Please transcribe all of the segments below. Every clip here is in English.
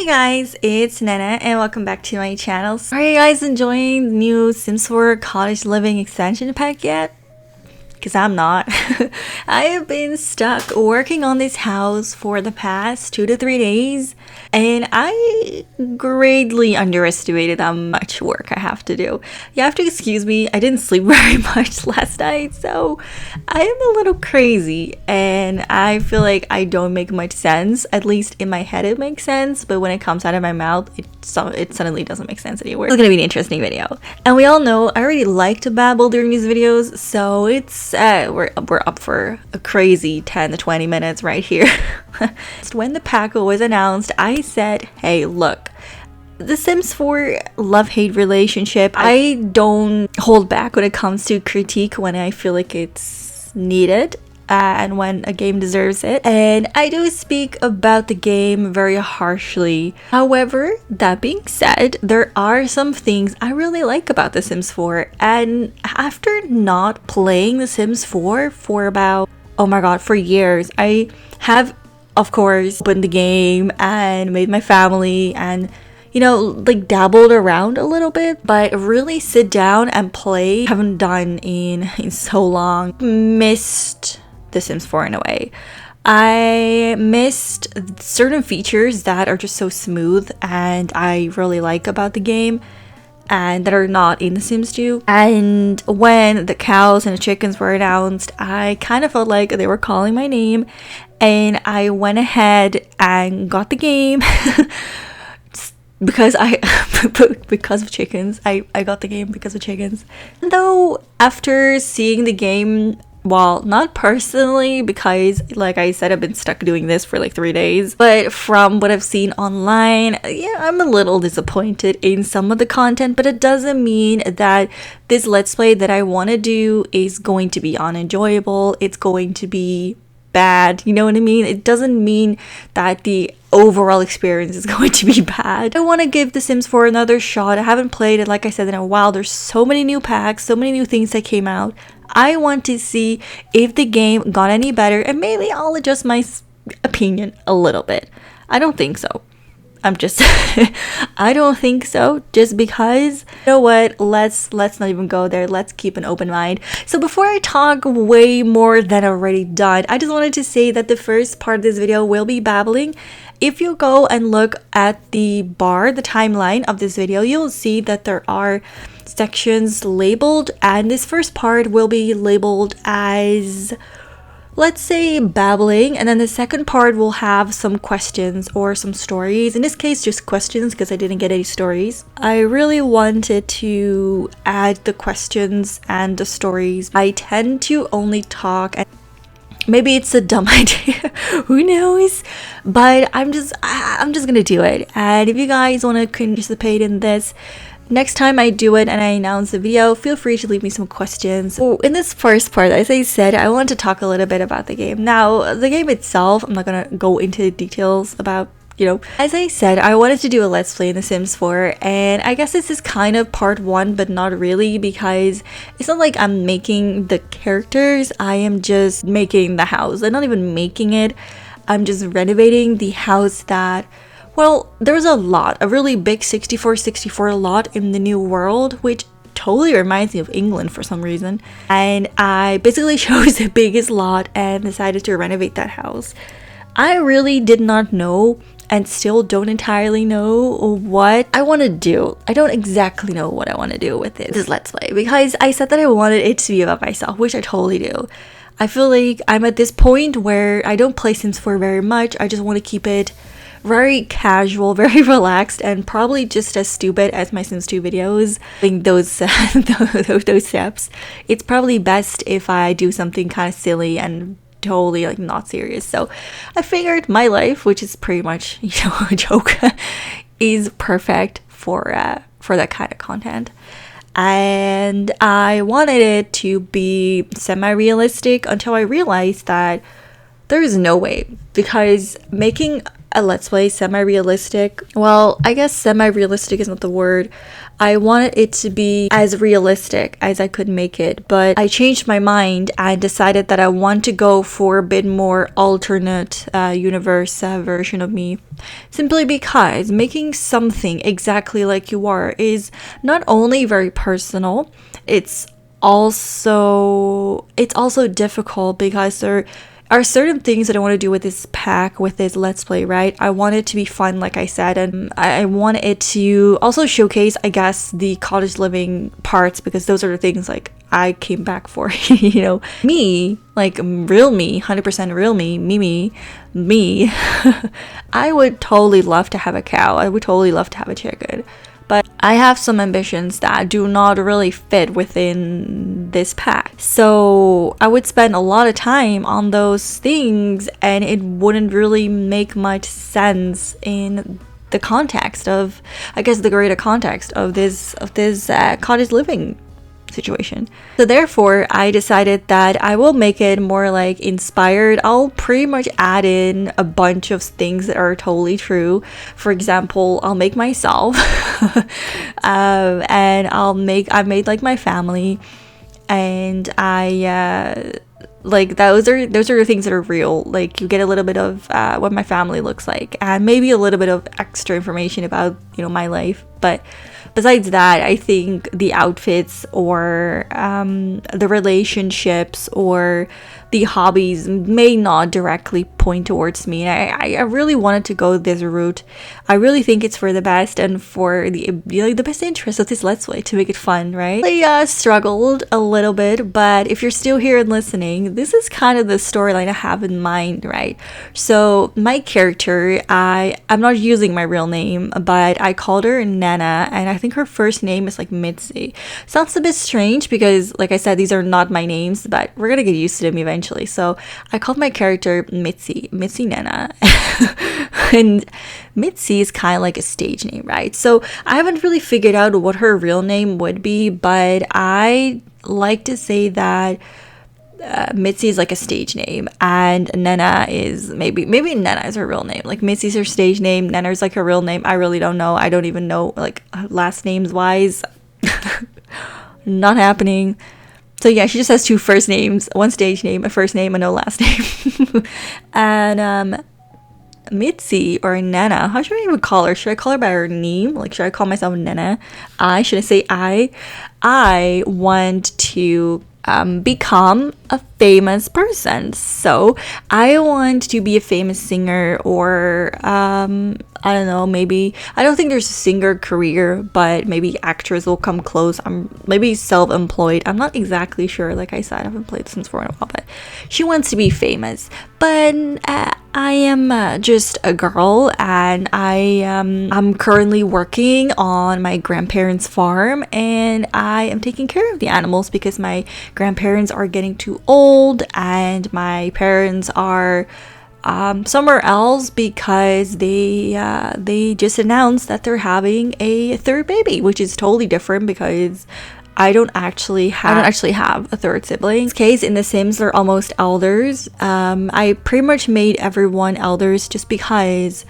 guys, it's Nenna and welcome back to my channel. Are you guys enjoying the new Sims 4 Cottage Living expansion pack yet? Because I'm not. I have been stuck working on this house for the past 2 to 3 days and I greatly underestimated how much work I have to do. You have to excuse me, I didn't sleep very much last night, so I am a little crazy and I feel like I don't make much sense. At least in my head it makes sense, but when it comes out of my mouth it suddenly doesn't make sense anymore. It's gonna be an interesting video. And we all know I already like to babble during these videos, so it's we're up for a crazy 10 to 20 minutes right here. When the pack was announced, I said, hey, look, the Sims 4 love-hate relationship, I don't hold back when it comes to critique when I feel like it's needed and when a game deserves it, and I do speak about the game very harshly. However, that being said, there are some things I really like about The Sims 4, and after not playing The Sims 4 for about, oh my god, for years, I have, of course, opened the game and made my family and, you know, like dabbled around a little bit, but really sit down and play, haven't done in so long. Missed The Sims 4 in a way. I missed certain features that are just so smooth and I really like about the game and that are not in The Sims 2. And when the cows and the chickens were announced, I kind of felt like they were calling my name and I went ahead and got the game. Because of chickens. I got the game because of chickens. Though after seeing the game, well, not personally, because like I said, I've been stuck doing this for like 3 days, but from what I've seen online, yeah, I'm a little disappointed in some of the content, but it doesn't mean that this Let's Play that I want to do is going to be unenjoyable. It's going to be bad, you know what I mean? It doesn't mean that the overall experience is going to be bad. I want to give The Sims 4 another shot. I haven't played it, like I said, in a while. There's so many new packs, so many new things that came out. I want to see if the game got any better, and maybe I'll adjust my opinion a little bit. I don't think so. I'm just I don't think so, just because, you know what, let's not even go there. Let's keep an open mind. So before I talk way more than already done, I just wanted to say that the first part of this video will be babbling. If you go and look at the bar, the timeline of this video, you'll see that there are sections labeled, and this first part will be labeled as, let's say, babbling, and then the second part will have some questions or some stories. In this case, just questions because I didn't get any stories. I really wanted to add the questions and the stories. I tend to only talk, and maybe it's a dumb idea, who knows, but I'm just gonna do it. And if you guys want to participate in this, next time I do it and I announce the video, feel free to leave me some questions. So in this first part, as I said, I want to talk a little bit about the game. Now, the game itself, I'm not gonna go into the details about, you know. As I said, I wanted to do a Let's Play in The Sims 4, and I guess this is kind of part 1, but not really, because it's not like I'm making the characters, I am just making the house. I'm not even making it, I'm just renovating the house that, well, there's a really big 64 lot in the New World, which totally reminds me of England for some reason. And I basically chose the biggest lot and decided to renovate that house. I really did not know and still don't entirely know what I want to do. I don't exactly know what I want to do with this Let's Play, because I said that I wanted it to be about myself, which I totally do. I feel like I'm at this point where I don't play Sims 4 very much. I just want to keep it very casual, very relaxed, and probably just as stupid as my Sims 2 videos. I think those steps. It's probably best if I do something kind of silly and totally like not serious. So I figured my life, which is pretty much, you know, a joke, is perfect for that kind of content. And I wanted it to be semi-realistic until I realized that There is no way, because making a Let's Play semi-realistic, well, I guess semi-realistic is not the word. I wanted it to be as realistic as I could make it, but I changed my mind and decided that I want to go for a bit more alternate universe version of me. Simply because making something exactly like you are is not only very personal, it's also difficult, because there are certain things that I want to do with this pack, with this Let's Play, right? I want it to be fun, like I said, and I want it to also showcase, I guess, the cottage living parts, because those are the things like I came back for, you know? Me, like real me, 100% real me, I would totally love to have a cow. I would totally love to have a chicken. But I have some ambitions that do not really fit within this pack. So I would spend a lot of time on those things, and it wouldn't really make much sense in the context of, I guess, the greater context of this cottage living situation. So therefore, I decided that I will make it more like inspired. I'll pretty much add in a bunch of things that are totally true. For example, I'll make myself, and I made like my family, and I like those are the things that are real. Like, you get a little bit of what my family looks like, and maybe a little bit of extra information about, you know, my life. But besides that, I think the outfits or the relationships or the hobbies may not directly point towards me. I really wanted to go this route. I really think it's for the best and for the best interest of this Let's Play, to make it fun, right? I struggled a little bit, but if you're still here and listening, this is kind of the storyline I have in mind, right? So my character, I'm not using my real name, but I called her Nenna, and I think her first name is like Mitzi. Sounds a bit strange because, like I said, these are not my names, but we're gonna get used to them eventually. So I called my character Mitzi Nenna. And Mitzi is kind of like a stage name, right? So I haven't really figured out what her real name would be, but I like to say that Mitzi is like a stage name, and Nenna is maybe Nenna is her real name. Like, Mitzi's her stage name, Nenna's like her real name. I really don't know. I don't even know, like, last names wise. Not happening. So yeah, she just has two first names, one stage name, a first name, and no last name. And Mitzi, or Nenna, how should I even call her? Should I call her by her name? Like, should I call myself Nenna? Should I say I want to become a famous person. So I want to be a famous singer, or I don't know, maybe, I don't think there's a singer career, but maybe actress will come close. I'm maybe self-employed. I'm not exactly sure. Like I said, I haven't played Sims 4 in a while, but she wants to be famous. But I am just a girl, and I'm currently working on my grandparents' farm, and I am taking care of the animals because my grandparents are getting too old, and my parents are somewhere else because they just announced that they're having a third baby, which is totally different because I don't actually have a third sibling. In this case, in The Sims, they're almost elders. I pretty much made everyone elders just because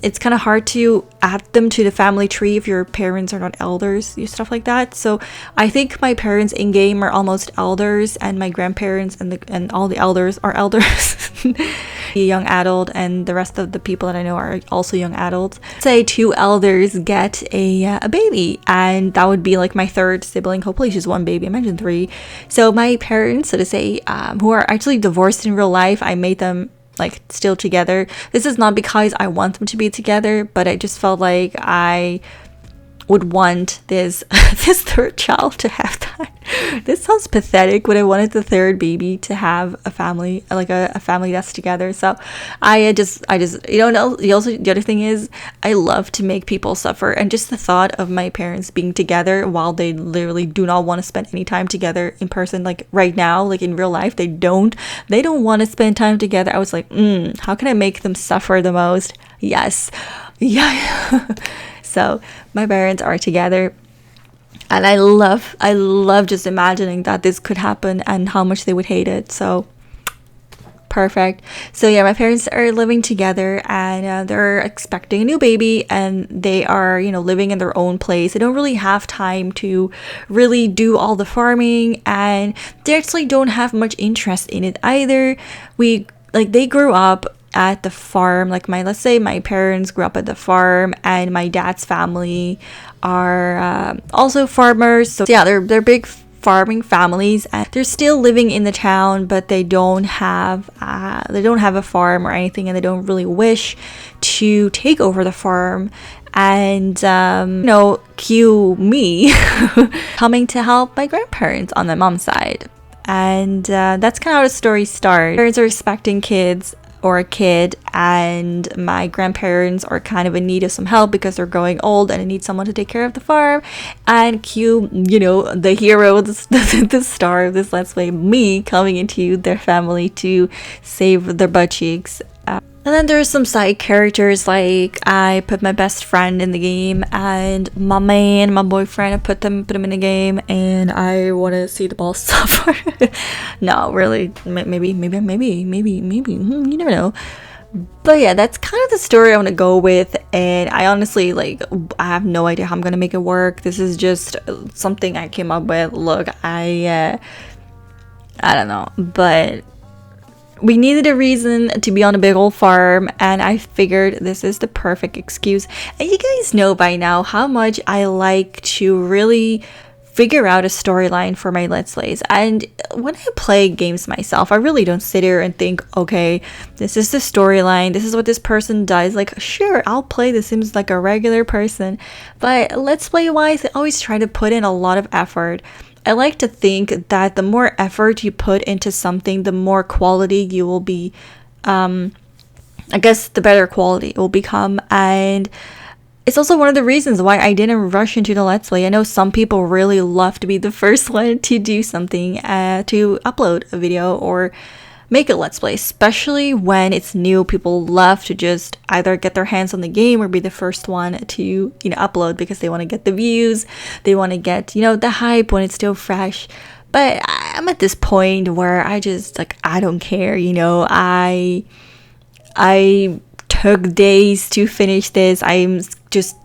it's kind of hard to add them to the family tree if your parents are not elders, stuff like that. So I think my parents in game are almost elders, and my grandparents and all the elders are elders. A young adult, and the rest of the people that I know are also young adults. Say two elders get a baby, and that would be like my third sibling. Hopefully she's one baby. Imagine three. So my parents, so to say, who are actually divorced in real life, I made them like still together. This is not because I want them to be together, but I just felt like I would want this this third child to have that. This sounds pathetic, but I wanted the third baby to have a family, like a family that's together. So I just the other thing is, I love to make people suffer, and just the thought of my parents being together while they literally do not want to spend any time together in person, like right now, like in real life, they don't want to spend time together. I was like, how can I make them suffer the most? Yes. Yeah. So my parents are together, and I love just imagining that this could happen and how much they would hate it. So perfect. So yeah, my parents are living together, and they're expecting a new baby, and they are, you know, living in their own place. They don't really have time to really do all the farming, and they actually don't have much interest in it either. They grew up at the farm. Like, let's say my parents grew up at the farm, and my dad's family are also farmers. So yeah, they're big farming families, and they're still living in the town, but they don't have a farm or anything, and they don't really wish to take over the farm. And cue me coming to help my grandparents on my mom's side. And that's kind of how the story starts. Parents are expecting kids or a kid, and my grandparents are kind of in need of some help because they're growing old and they need someone to take care of the farm. And cue, the hero, the star of this Let's Play, me coming into their family to save their butt cheeks. And then there's some side characters, like I put my best friend in the game, and my man, my boyfriend, I put them in the game, and I want to see the ball suffer. No, really, maybe, you never know. But yeah, that's kind of the story I want to go with, and I honestly, I have no idea how I'm gonna make it work. This is just something I came up with. Look, I don't know, but we needed a reason to be on a big old farm, and I figured this is the perfect excuse. And you guys know by now how much I like to really figure out a storyline for my Let's Plays. And when I play games myself, I really don't sit here and think, okay, this is the storyline, this is what this person does. Like, sure, I'll play The Sims like a regular person, but Let's Play wise, I always try to put in a lot of effort. I like to think that the more effort you put into something, the more quality you will be, I guess the better quality it will become. And it's also one of the reasons why I didn't rush into the Let's Play. I know some people really love to be the first one to do something, to upload a video or make a Let's Play, especially when it's new. People love to just either get their hands on the game or be the first one to, upload, because they want to get the views, they want to get, the hype when it's still fresh. But I'm at this point where I just, I don't care, I took days to finish this. I'm just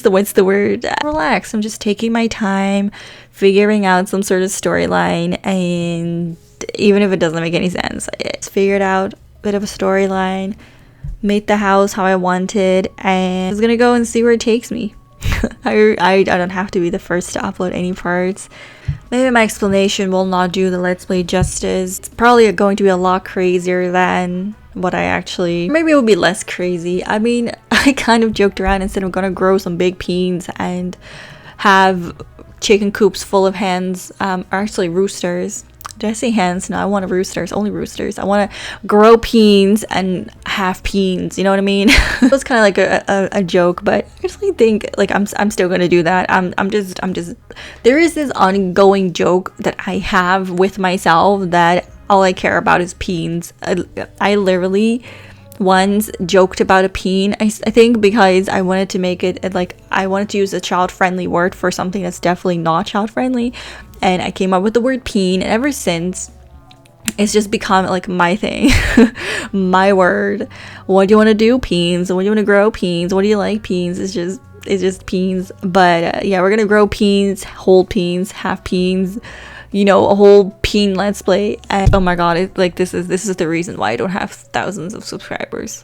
what's the word? Relax. I'm just taking my time, figuring out some sort of storyline, and even if it doesn't make any sense, I just figured out a bit of a storyline, made the house how I wanted, and I was gonna go and see where it takes me. I don't have to be the first to upload any parts. Maybe my explanation will not do the Let's Play justice. It's probably going to be a lot crazier than what I actually... Maybe it will be less crazy. I mean, I kind of joked around and said I'm gonna grow some big peas and have chicken coops full of hens, actually roosters. Did I say hens? No, I want roosters, only roosters. I want to grow peas and have peas, you know what I mean? It was kind of like a joke, but I actually think I'm still gonna do that. I'm just there is this ongoing joke that I have with myself that all I care about is peas. I literally once joked about a peen, I think, because I wanted to make it I wanted to use a child-friendly word for something that's definitely not child-friendly, and I came up with the word peen, and ever since it's just become my thing. My word. What do you want to do? Peens. What do you want to grow? Peens. What do you like? Peens. It's just peens. But yeah, we're gonna grow peens, whole peens, half peens, a whole peen Let's Play. And oh my god, this is the reason why I don't have thousands of subscribers.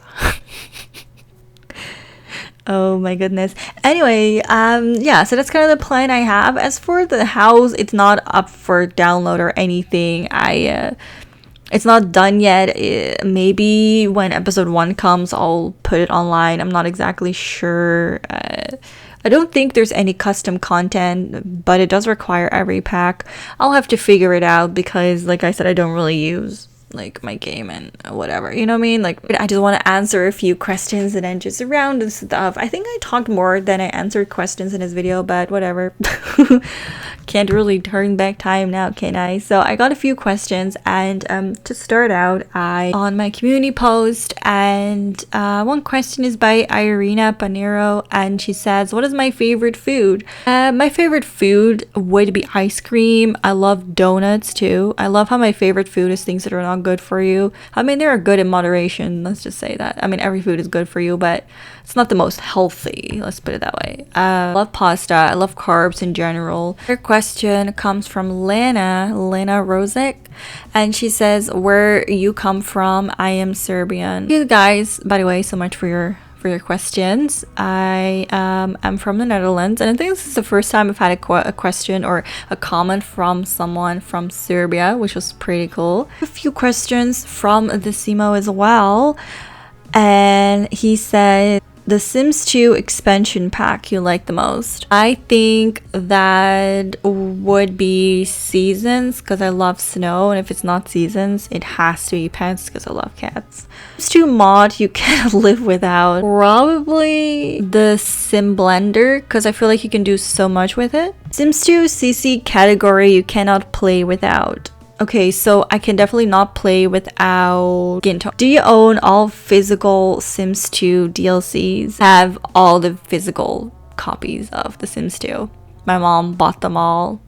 Oh my goodness. Anyway, yeah, so that's kind of the plan I have. As for the house, it's not up for download or anything. It's not done yet. Maybe when episode 1 comes, I'll put it online. I'm not exactly sure. I don't think there's any custom content, but it does require every pack. I'll have to figure it out because, like I said, I don't really use like my game and whatever, you know what I mean? Like, I just want to answer a few questions and then just around and stuff. I think I talked more than I answered questions in this video, but whatever. Can't really turn back time now, can I? So I got a few questions, and to start out, I on my community post, and one question is by Irina Panero, and she says, what is my favorite food? My favorite food would be ice cream. I love donuts too. I love how my favorite food is things that are not good for you. I mean, they are good in moderation, let's just say that. I mean, every food is good for you, but it's not the most healthy, let's put it that way. I love pasta. I love carbs in general. Her question comes from Nenna Rosic, and she says, where you come from? I am Serbian. Thank you guys, by the way, so much for your questions. I am from the Netherlands, and I think this is the first time I've had a question or a comment from someone from Serbia, which was pretty cool. A few questions from the Simo as well, and he said, the Sims 2 expansion pack you like the most? I think that would be Seasons, because I love snow, and if it's not Seasons, it has to be Pets, because I love cats. Sims 2 mod you can't live without. Probably the Sim Blender, because I feel like you can do so much with it. Sims 2 CC category you cannot play without. Okay, so I can definitely not play without Ginto. Do you own all physical Sims 2 DLCs? Have all the physical copies of The Sims 2. My mom bought them all.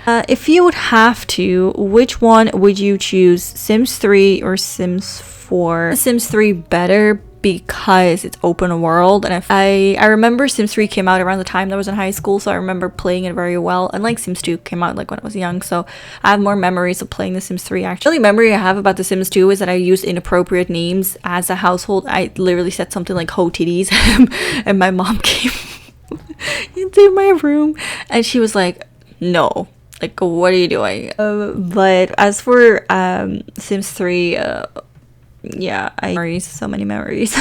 If you would have to, which one would you choose? Sims 3 or Sims 4? Sims 3 better because it's open world, and I remember Sims 3 came out around the time that I was in high school, so I remember playing it very well. And like Sims 2 came out like when I was young, so I have more memories of playing The Sims 3. Actually, the only memory I have about The Sims 2 is that I used inappropriate names as a household. I literally said something like "ho titties," and my mom came into my room, and she was like, "No, like what are you doing?" But as for Sims 3. Yeah, so many memories.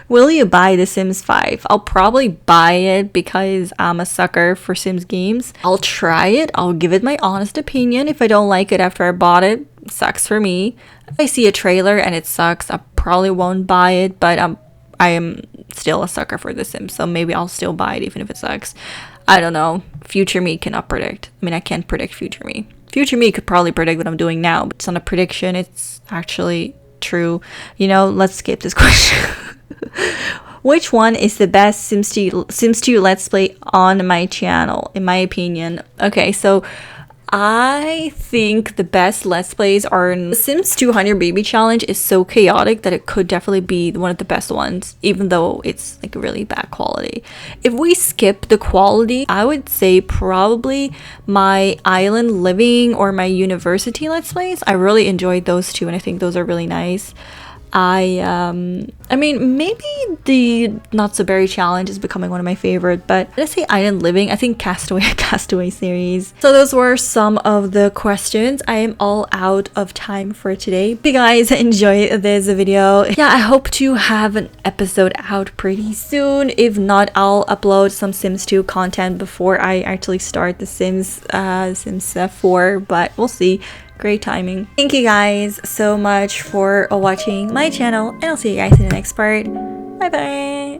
Will you buy The Sims 5? I'll probably buy it because I'm a sucker for Sims games. I'll try it. I'll give it my honest opinion. If I don't like it after I bought it, sucks for me. If I see a trailer and it sucks, I probably won't buy it, but I am still a sucker for The Sims, so maybe I'll still buy it even if it sucks. I don't know. Future me cannot predict. I mean, I can't predict future me. Future me could probably predict what I'm doing now, but it's not a prediction. It's actually true. You know, let's skip this question. Which one is the best Sims 2 Let's Play on my channel, in my opinion? Okay, so I think the best Let's Plays are in the Sims 200 Baby Challenge. Is so chaotic that it could definitely be one of the best ones, even though it's like really bad quality. If we skip the quality, I would say probably my island living or my university Let's Plays. I really enjoyed those two, and I think those are really nice. I mean, maybe the Not So Berry Challenge is becoming one of my favorite, but let's say Island Living. I think Castaway series. So those were some of the questions. I am all out of time for today. If you guys enjoyed this video, yeah, I hope to have an episode out pretty soon. If not, I'll upload some Sims 2 content before I actually start the Sims 4, but we'll see. Great timing. Thank you guys so much for watching my channel, and I'll see you guys in the next part. Bye bye.